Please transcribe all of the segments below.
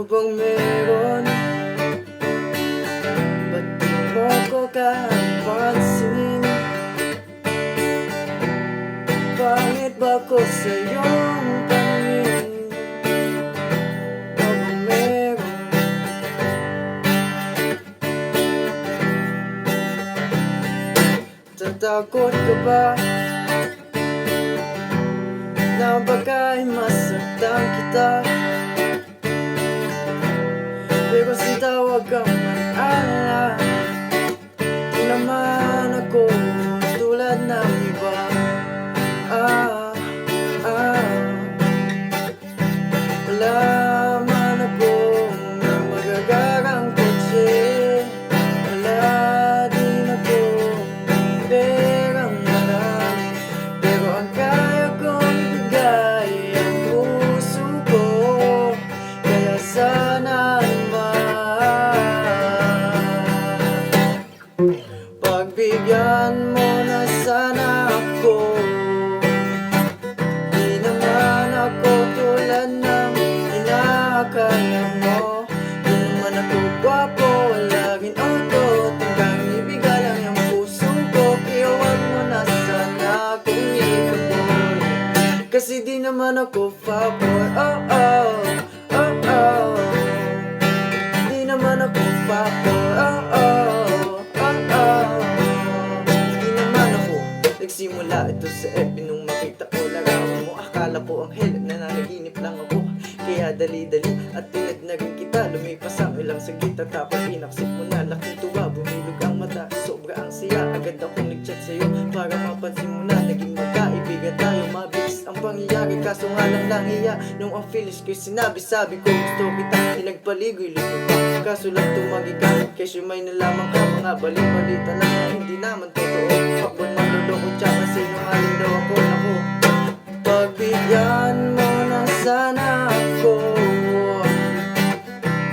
bang meron? Ba't di mo ko kapansin? Pangit ba ko sa iyong paningin? Ano bang meron? Tatakot ka ba na bagay masaktan kita? Pero sinta wag kang mag-alala, di naman ako tulad ng iba. Wala man akong magagarang kotse, wala din akong perang marami, pero ang kaya kong ibigay ang puso ko. Kaya sana pagbigyan mo na sana ako. Di naman ako tulad ng inaakala mo. Di naman ako gwapo, laging auto, tanggang ibigay lang yung puso ko. Kaya wag mo na sana akong ikaboy, kasi di naman ako fuckboy. Oh oh, oh oh, di naman ako fuckboy. Oh oh, nagsimula ito sa FB nung makita ko larawan mo. Akala ko ang hell na nanaginip lang ako, kaya dali-dali at tinagnagan kita. Lumipas ang ilang saglit at tapos inaksip mo na. Laking tuwa, bumilog ang mata, sobra ang saya. Agad akong nag-chat sa'yo para mapansin mo na naging magkaibigan tayo. Mabilis ang pangyayari, kaso nga lang nahiya nung ang feelings ko'y sinabi. Sabi ko gusto kita, pinagpaligoy-ligoy pa, kaso lang tumagi ka. Kesyo may nalaman ka, mga balik-balita lang na hindi naman totoo. Pakbon manloloko tsaka sinungaling daw ako. Naku, pagbigyan mo na sana ako.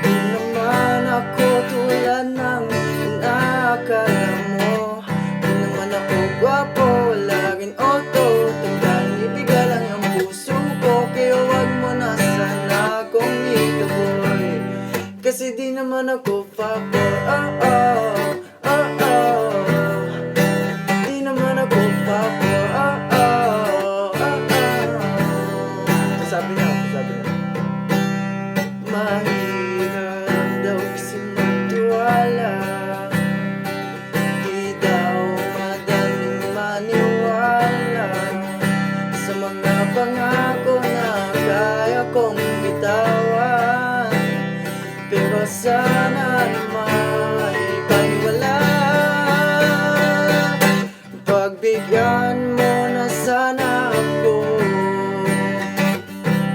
Di naman ako tulad ng inaakala mo. Di naman ako gwapo, laging auto, tanggal ibigay lang yung puso ko. Kaya wag mo na sana akong ikaboy, kasi di naman ako fuckboy. Oh oh, oh oh, di naman ako fuckboy. Oh oh, oh oh. Sabi na. Mahirap daw kasi magtiwala, di daw madaling maniwala sa mga pangako na kaya kong bitawan. Pero sana naman ipaniwala, pagbigyan mo na sana ako.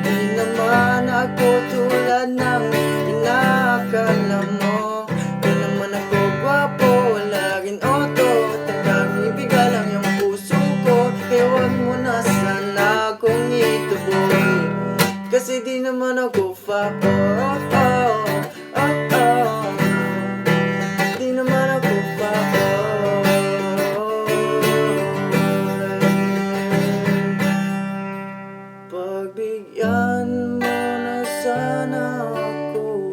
Di naman ako tulad ng inaakala mo. Di naman ako gwapo, laging auto, tanggang ibigay lang yung puso ko. Kaya wag mo na sana akong ituboy, kasi di naman ako fuckboy. Oh oh, oh oh, di naman ako fuckboy. Pagbigyan mo na sana ako.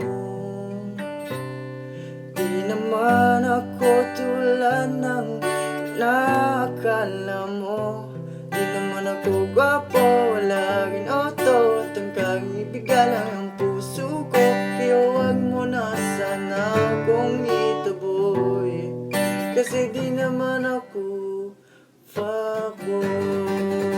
Di naman ako tulad ng inaakala mo. Di naman ako gwapo, laging auto, tanggang ibigay lang ang puso ko. Kaya wag mo na sana akong ituboy, kasi di naman ako fuckboy.